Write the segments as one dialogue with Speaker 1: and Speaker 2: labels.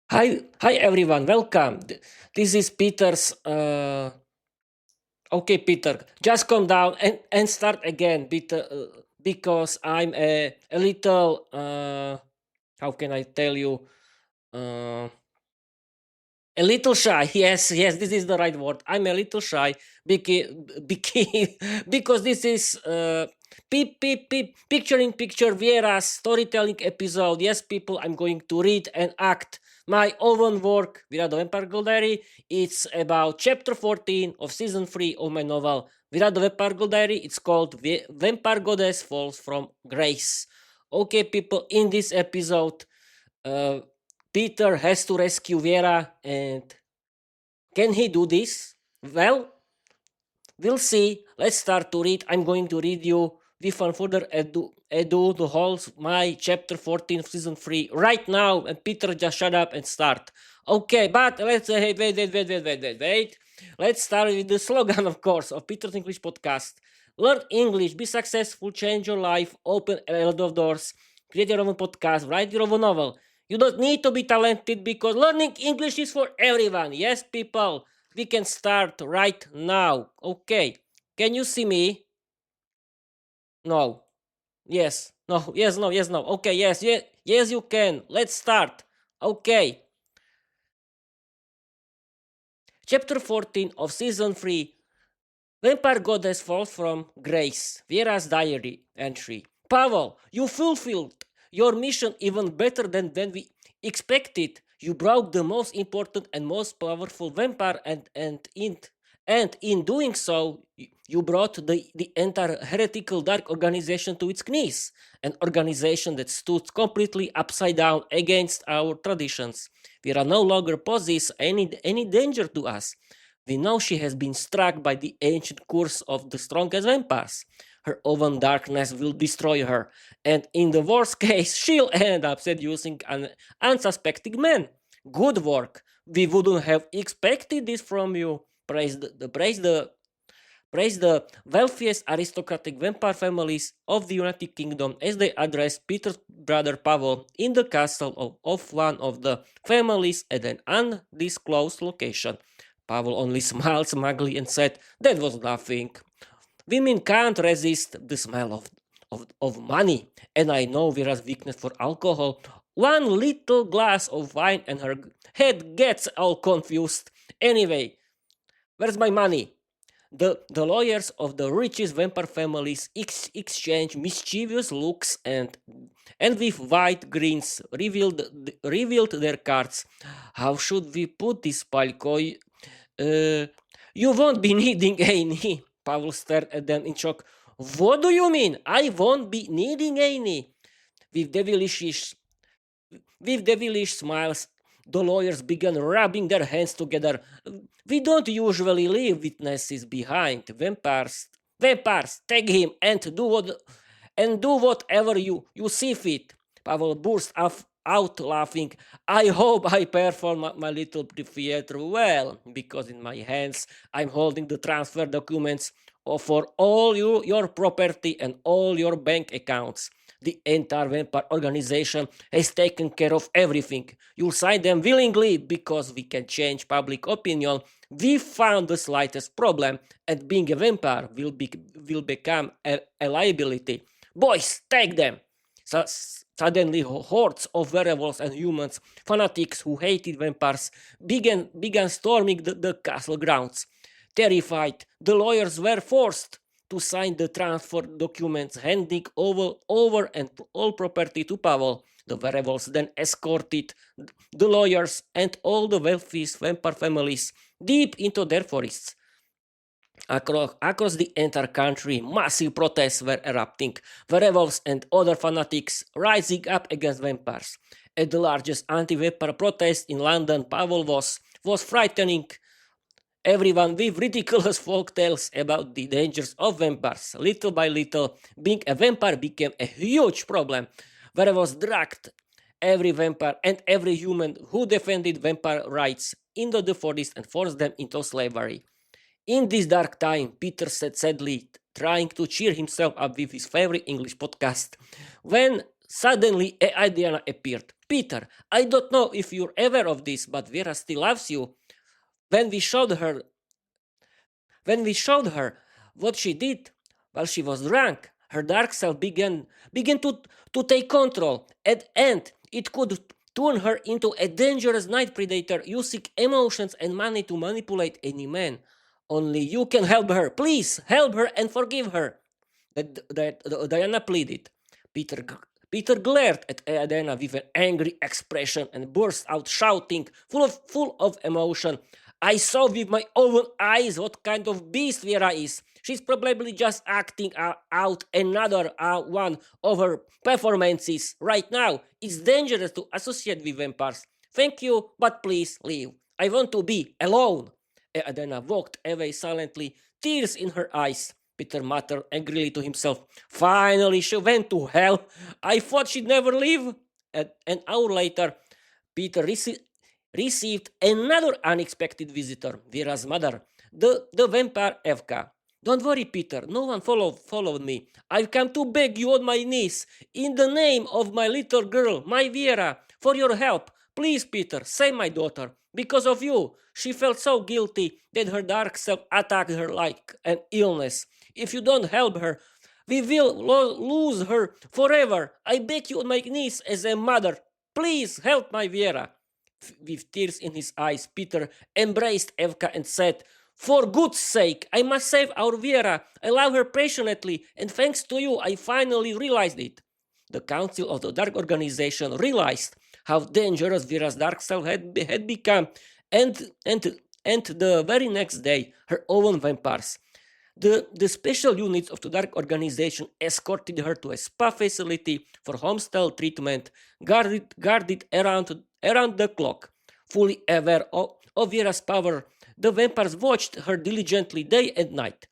Speaker 1: Hi everyone, welcome. This is Peter's. Okay, Peter, just come down and start again, Peter, because I'm a little. How can I tell you? Uh, a little shy. Yes, this is the right word. I'm a little shy because, because this is picture in picture Viera's storytelling episode. Yes, people, I'm going to read and act my own work, Viera the Vampire Diary. It's about chapter 14 of season 3 of my novel, Viera the Vampire Diary. It's called Vampire Goddess Falls from Grace. Okay, people, in this episode, uh, Peter has to rescue Vera, and can he do this? Well, we'll see. Let's start to read. I'm going to read you without further ado the whole my chapter 14 of season 3 right now. And Peter, just shut up and start. Okay, but let's wait. Let's start with the slogan, of course, of Peter's English podcast. Learn English, be successful, change your life, open a lot of doors, create your own podcast, write your own novel. You don't need to be talented because learning English is for everyone. Yes, people, we can start right now. Okay. Can you see me? No. Yes. No. Yes. No. Yes. No. Okay. Yes. Yes. Yes. You can. Let's start. Okay. Chapter 14 of season 3. Vampire Goddess Falls from Grace. Viera's diary entry. Pavol, you fulfilled your mission even better than we expected. You broke the most important and most powerful vampire, and in doing so, you brought the entire heretical dark organization to its knees. An organization that stood completely upside down against our traditions. Vera no longer poses any danger to us. We know she has been struck by the ancient curse of the strongest vampires. Her own darkness will destroy her, and in the worst case, she'll end up seducing an unsuspecting man. Good work. We wouldn't have expected this from you. Praise the wealthiest aristocratic vampire families of the United Kingdom as they address Peter's brother Pavol in the castle of one of the families at an undisclosed location. Pavol only smiled smugly and said, "That was nothing. Women can't resist the smell of money, and I know Vera's weakness for alcohol. One little glass of wine and her head gets all confused. Anyway, where's my money?" The lawyers of the richest vampire families exchange mischievous looks and with white grins revealed their cards. How should we put this, Palko? Uh, you won't be needing any. Pavel stared at them in shock. What do you mean? I won't be needing any. With devilish with devilish smiles, the lawyers began rubbing their hands together. We don't usually leave witnesses behind. Vampires, take him and do whatever you see fit. Pavel burst out laughing. I hope I perform my little theater well, because in my hands I'm holding the transfer documents for all your property and all your bank accounts. The entire vampire organization has taken care of everything. You'll sign them willingly because we can change public opinion. We found the slightest problem, and being a vampire will become a liability. Boys, take them! So, suddenly, hordes of werewolves and humans, fanatics who hated vampires, began storming the castle grounds. Terrified, the lawyers were forced to sign the transfer documents, handing over and all property to Pavol. The werewolves then escorted the lawyers and all the wealthiest vampire families deep into their forests. Across the entire country, massive protests were erupting, werewolves and other fanatics rising up against vampires. At the largest anti-vampire protest in London, Pavol was frightening everyone with ridiculous folk tales about the dangers of vampires. Little by little, being a vampire became a huge problem. Werewolves dragged every vampire and every human who defended vampire rights into the forest and forced them into slavery. In this dark time, Peter said sadly, trying to cheer himself up with his favorite English podcast, when Suddenly, Adriana appeared. Peter, I don't know if you're aware of this, but Vera still loves you. When we showed her when we showed her what she did while she was drunk, her dark self began to take control. At the end, it could turn her into a dangerous night predator using emotions and money to manipulate any man. Only you can help her. Please help her and forgive her. That Diana pleaded. Peter, Peter glared at Diana with an angry expression and burst out shouting, full of emotion. I saw with my own eyes what kind of beast Vera is. She's probably just acting out another one of her performances right now. It's dangerous to associate with vampires. Thank you, but please leave. I want to be alone. Adena walked away silently, tears in her eyes. Peter muttered angrily to himself. Finally, she went to hell. I thought she'd never leave. An hour later, Peter received another unexpected visitor, Vera's mother, the vampire Evka. Don't worry, Peter. No one followed me. I've come to beg you on my knees, in the name of my little girl, my Viera, for your help. Please, Peter, save my daughter. Because of you, she felt so guilty that her dark self attacked her like an illness. If you don't help her, we will lose her forever. I beg you on my knees as a mother. Please help my Viera. With tears in his eyes, Peter embraced Evka and said, For good's sake, I must save our Viera. I love her passionately, and thanks to you, I finally realized it. The Council of the Dark Organization realized how dangerous Vera's dark self had become, and the very next day, her own vampires. The special units of the Dark Organization escorted her to a spa facility for homestyle treatment, guarded around the clock. Fully aware of Vera's power, the vampires watched her diligently day and night.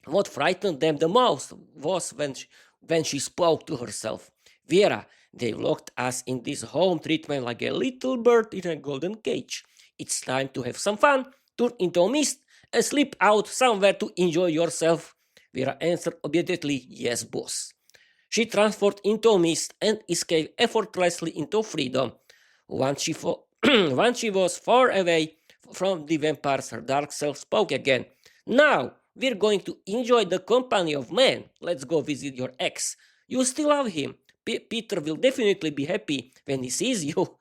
Speaker 1: What frightened them the most was when she spoke to herself. Vera, they locked us in this home treatment like a little bird in a golden cage. It's time to have some fun, turn into a mist, and slip out somewhere to enjoy yourself. Vera answered obediently, Yes, boss. She transformed into a mist and escaped effortlessly into freedom. Once she, once she was far away from the vampires, her dark self spoke again. Now, we're going to enjoy the company of men. Let's go visit your ex. You still love him. Peter will definitely be happy when he sees you.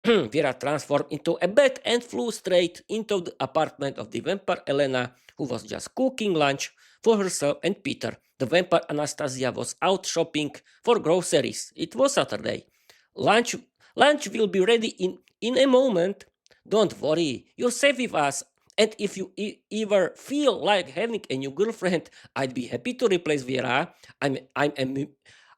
Speaker 1: Vera transformed into a bat and flew straight into the apartment of the vampire Elena, who was just cooking lunch for herself and Peter. The vampire Anastasia was out shopping for groceries. It was Saturday. Lunch will be ready in a moment. Don't worry, you're safe with us. And if you ever feel like having a new girlfriend, I'd be happy to replace Vera. I'm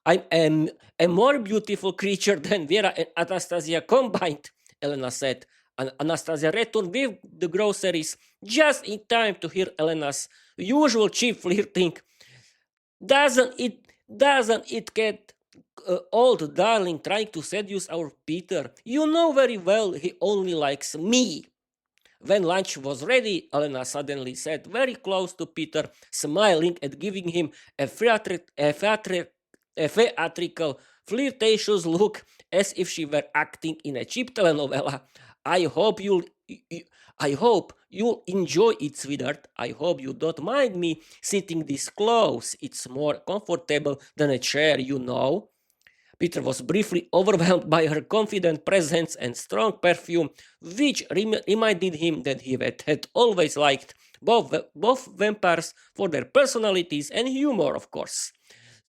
Speaker 1: a more beautiful creature than Vera and Anastasia combined, Elena said. And Anastasia returned with the groceries just in time to hear Elena's usual cheap flirting. Doesn't it get old, darling, trying to seduce our Peter? You know very well he only likes me. When lunch was ready, Elena suddenly sat very close to Peter, smiling and giving him a theatrical, flirtatious look as if she were acting in a cheap telenovela. I hope you'll enjoy it, sweetheart. I hope you don't mind me sitting this close. It's more comfortable than a chair, you know. Peter was briefly overwhelmed by her confident presence and strong perfume, which reminded him that he had always liked both vampires for their personalities and humor, of course.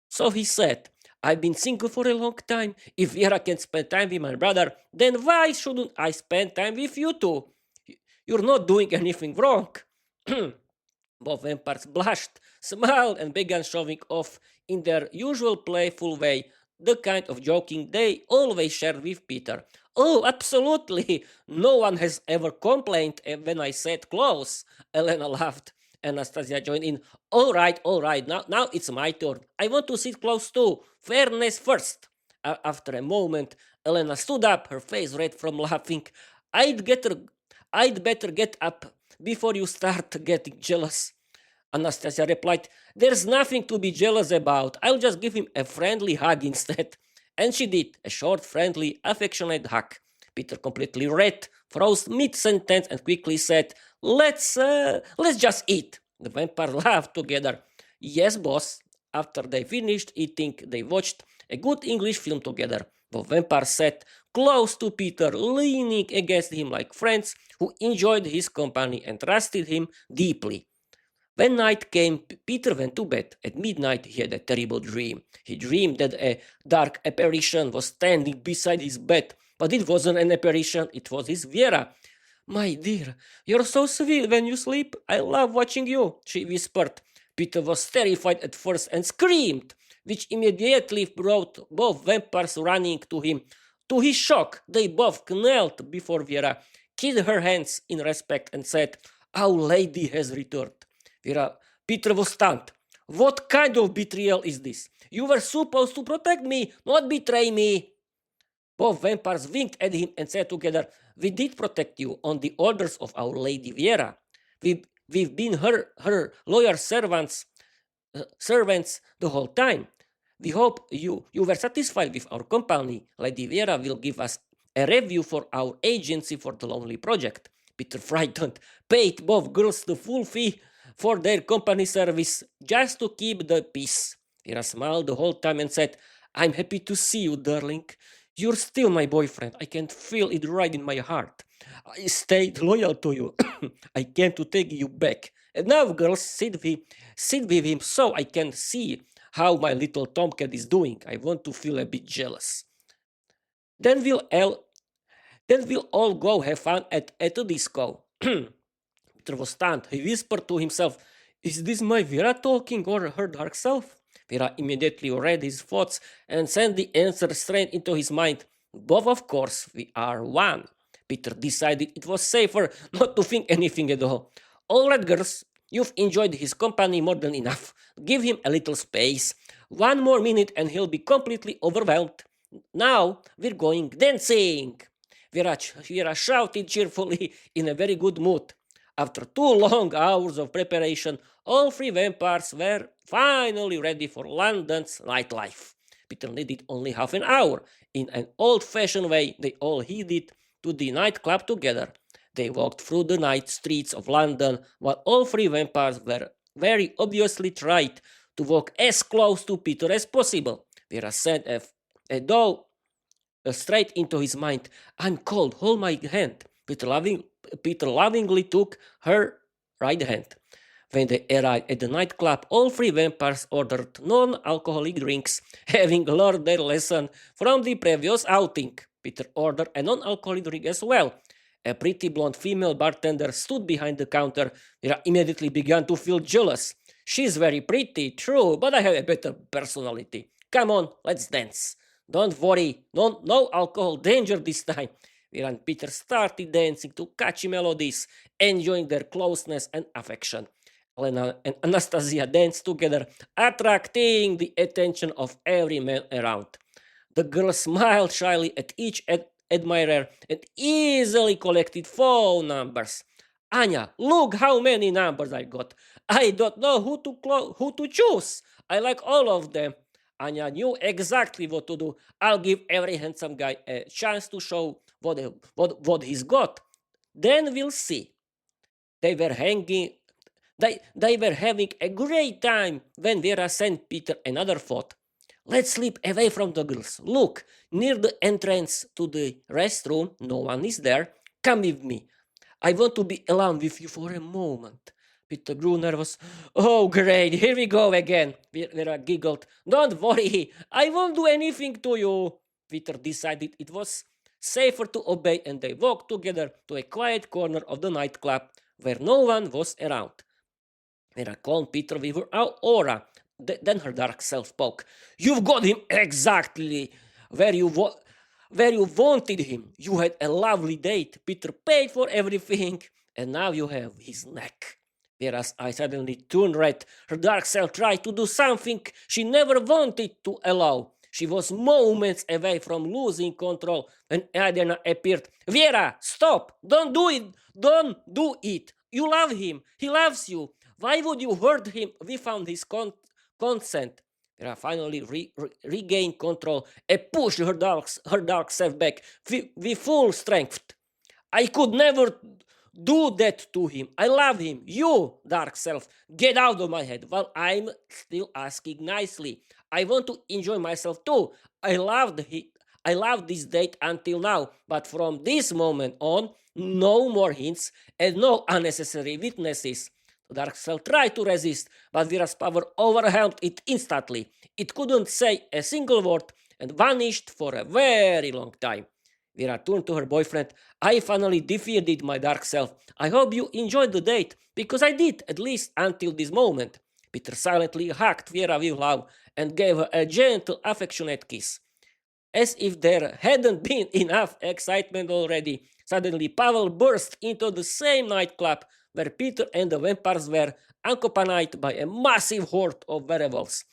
Speaker 1: So he said, I've been single for a long time. If Vera can spend time with my brother, then why shouldn't I spend time with you two? You're not doing anything wrong. Both vampires blushed, smiled, and began showing off in their usual playful way, the kind of joking they always shared with Peter. Oh, absolutely. No one has ever complained when I said close. Elena laughed. Anastasia joined in. All right. Now it's my turn. I want to sit close too. Fairness first. After a moment, Elena stood up, her face red from laughing. I'd better get up before you start getting jealous. Anastasia replied, "There's nothing to be jealous about. I'll just give him a friendly hug instead." And she did, a short, friendly, affectionate hug. Peter, completely red, froze mid-sentence and quickly said, let's just eat." The vampires laughed together. "Yes, boss." After they finished eating, they watched a good English film together. The vampire sat close to Peter, leaning against him like friends who enjoyed his company and trusted him deeply. When night came, Peter went to bed. At midnight, he had a terrible dream. He dreamed that a dark apparition was standing beside his bed, but it wasn't an apparition, it was his Viera. "My dear, you're so sweet when you sleep. I love watching you," she whispered. Peter was terrified at first and screamed, which immediately brought both vampires running to him. To his shock, they both knelt before Viera, kissed her hands in respect, and said, "Our Lady has returned." Peter was stunned. "What kind of betrayal is this? You were supposed to protect me, not betray me." Both vampires winked at him and said together, "We did protect you on the orders of our Lady Viera. We've been her loyal servants the whole time. We hope you were satisfied with our company. Lady Viera will give us a review for our agency for the Lonely Project." Peter, frightened, paid both girls the full fee for their company service just to keep the peace. Viera smiled the whole time and said, "I'm happy to see you, darling. You're still my boyfriend. I can feel it right in my heart. I stayed loyal to you. I came to take you back. And now, girls, sit with him so I can see how my little tomcat is doing. I want to feel a bit jealous. Then we'll all go have fun at the disco." Peter was stunned. He whispered to himself, "Is this my Viera talking or her dark self?" Viera immediately read his thoughts and sent the answer straight into his mind. "Both, of course, we are one." Peter decided it was safer not to think anything at all. "All right, girls, you've enjoyed his company more than enough. Give him a little space. One more minute and he'll be completely overwhelmed. Now we're going dancing." Viera shouted cheerfully in a very good mood. After 2 long hours of preparation, all 3 vampires were finally ready for London's nightlife. Peter needed only half an hour. In an old-fashioned way, they all headed to the nightclub together. They walked through the night streets of London while all 3 vampires were very obviously tried to walk as close to Peter as possible. Viera sent a doll straight into his mind. "I'm cold, hold my hand." Peter lovingly took her right hand. When they arrived at the nightclub, all 3 vampires ordered non-alcoholic drinks, having learned their lesson from the previous outing. Peter ordered a non-alcoholic drink as well. A pretty blonde female bartender stood behind the counter. Vera immediately began to feel jealous. "She's very pretty, true, but I have a better personality. Come on, let's dance. Don't worry, no alcohol danger this time." Vera and Peter started dancing to catchy melodies, enjoying their closeness and affection. Elena and Anastasia danced together, attracting the attention of every man around. The girl smiled shyly at each admirer and easily collected phone numbers. "Anya, look how many numbers I got. I don't know who to choose. I like all of them." Anya knew exactly what to do. "I'll give every handsome guy a chance to show what he's got. Then we'll see." They were they were having a great time when Vera sent Peter another thought. "Let's slip away from the girls. Look, near the entrance to the restroom, no one is there. Come with me. I want to be alone with you for a moment." Peter grew nervous. "Oh, great, here we go again." Vera giggled. "Don't worry, I won't do anything to you." Peter decided it was safer to obey, and they walked together to a quiet corner of the nightclub where no one was around. Vera calmed Peter with her aura. Then her dark self spoke. "You've got him exactly where you wanted him. You had a lovely date. Peter paid for everything, and now you have his neck." Vera's eyes suddenly turned red. Her dark self tried to do something she never wanted to allow. She was moments away from losing control when Adriana appeared. "Viera, stop! Don't do it! Don't do it! You love him! He loves you! Why would you hurt him? We found his consent. Vera finally regained control and pushed her dark self back with full strength. I could never do that to him. I love him. You, dark self, get out of my head. Well, I'm still asking nicely. I want to enjoy myself too. I loved this date until now, but from this moment on, no more hints and no unnecessary witnesses. The dark self tried to resist, but Vera's power overwhelmed it instantly. It couldn't say a single word and vanished for a very long time. Vera turned to her boyfriend. I finally defeated my dark self. I hope you enjoyed the date, because I did, at least until this moment. Peter silently hugged Vera with love and gave her a gentle, affectionate kiss. As if there hadn't been enough excitement already, suddenly Pavol burst into the same nightclub where Peter and the vampires were, accompanied by a massive horde of werewolves.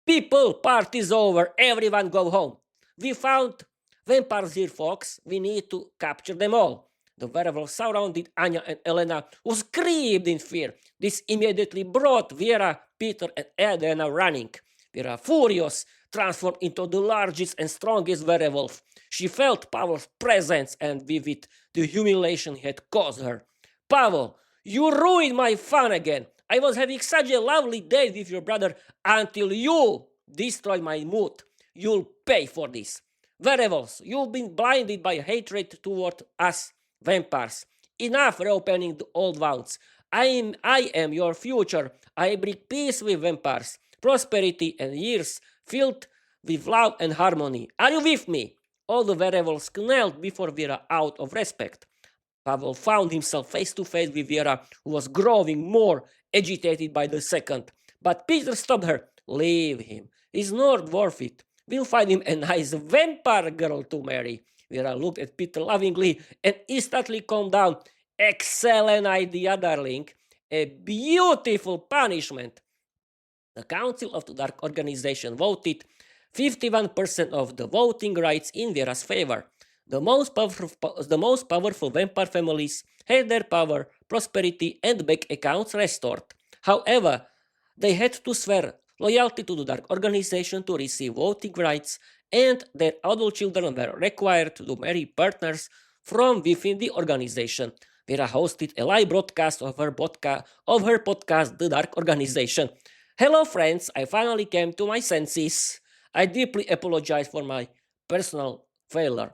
Speaker 1: People, party's over, everyone go home. We found vampires here, folks. We need to capture them all. The werewolves surrounded Anya and Elena, who screamed in fear. This immediately brought Viera, Peter, and Elena running. Viera, furious, transformed into the largest and strongest werewolf. She felt Pavol's presence and with it the humiliation he had caused her. Pavol, you ruined my fun again. I was having such a lovely day with your brother until you destroyed my mood. You'll pay for this. Werewolves, you've been blinded by hatred toward us vampires. Enough reopening the old wounds. I am your future. I bring peace with vampires, prosperity and years filled with love and harmony. Are you with me? All the werewolves knelt before Viera out of respect. Pavol found himself face to face with Viera, who was growing more agitated by the second. But Peter stopped her. Leave him. He's not worth it. We'll find him a nice vampire girl to marry. Viera looked at Peter lovingly and instantly calmed down. Excellent idea, darling. A beautiful punishment. The Council of the Dark Organization voted 51% of the voting rights in Viera's favor. The most powerful vampire families had their power, prosperity, and bank accounts restored. However, they had to swear loyalty to the Dark Organization to receive voting rights, and their adult children were required to marry partners from within the organization. Viera hosted a live broadcast of her podcast, The Dark Organization. Hello, friends, I finally came to my senses. I deeply apologize for my personal failure.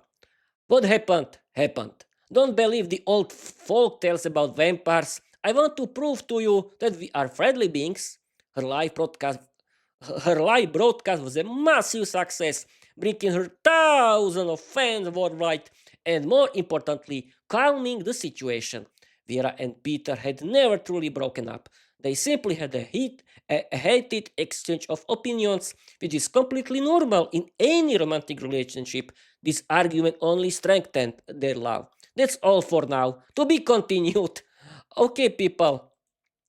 Speaker 1: What happened, happened. Don't believe the old folk tales about vampires. I want to prove to you that we are friendly beings. Her live broadcast was a massive success, bringing her thousands of fans worldwide and, more importantly, calming the situation. Viera and Peter had never truly broken up. They simply had a heated exchange of opinions, which is completely normal in any romantic relationship. This argument only strengthened their love. That's all for now. To be continued. Okay, people,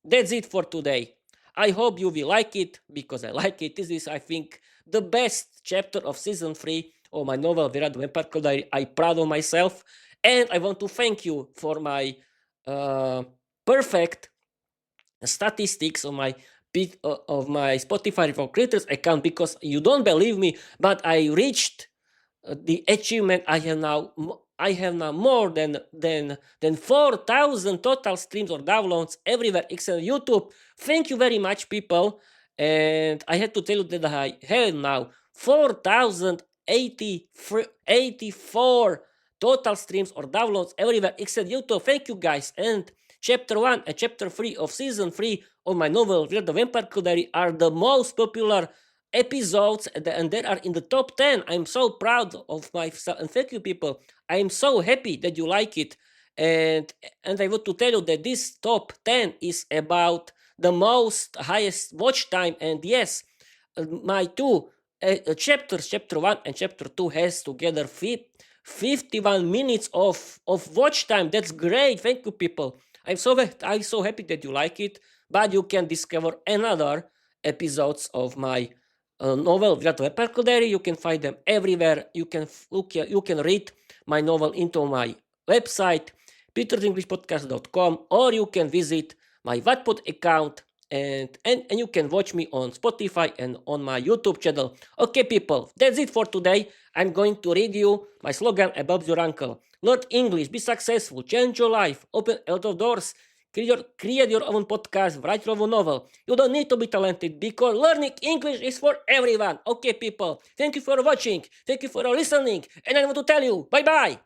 Speaker 1: that's it for today. I hope you will like it, because I like it. This is, I think, the best chapter of season 3 of my novel Viera the Vampire Diary. I'm proud of myself, and I want to thank you for my perfect statistics of my Spotify for Creators account, because you don't believe me, but I reached the achievement. I have now more than 4,000 total streams or downloads everywhere except YouTube. Thank you very much, people. And I had to tell you that I have now 4,084 total streams or downloads everywhere except YouTube. Thank you, guys. And Chapter 1 and Chapter 3 of Season 3 of my novel Viera the Vampire Diary are the most popular episodes, and they are in the top 10. I'm so proud of myself, and thank you, people. I'm so happy that you like it. And I want to tell you that this top 10 is about the most highest watch time. And yes, my two chapters, Chapter 1 and Chapter 2, has together 51 minutes of watch time. That's great. Thank you, people. I'm so happy that you like it. But you can discover another episodes of my novel Viera the Vampire Diary. You can find them everywhere. You can read my novel into my website, petersenglishpodcast.com, or you can visit my Wattpad account, and you can watch me on Spotify and on my YouTube channel. Okay, people, that's it for today. I'm going to read you my slogan above your uncle. Learn English, be successful, change your life, open a lot of doors, create your own podcast, write your own novel. You don't need to be talented because learning English is for everyone. Okay, people, thank you for watching, thank you for listening, and I want to tell you, bye-bye.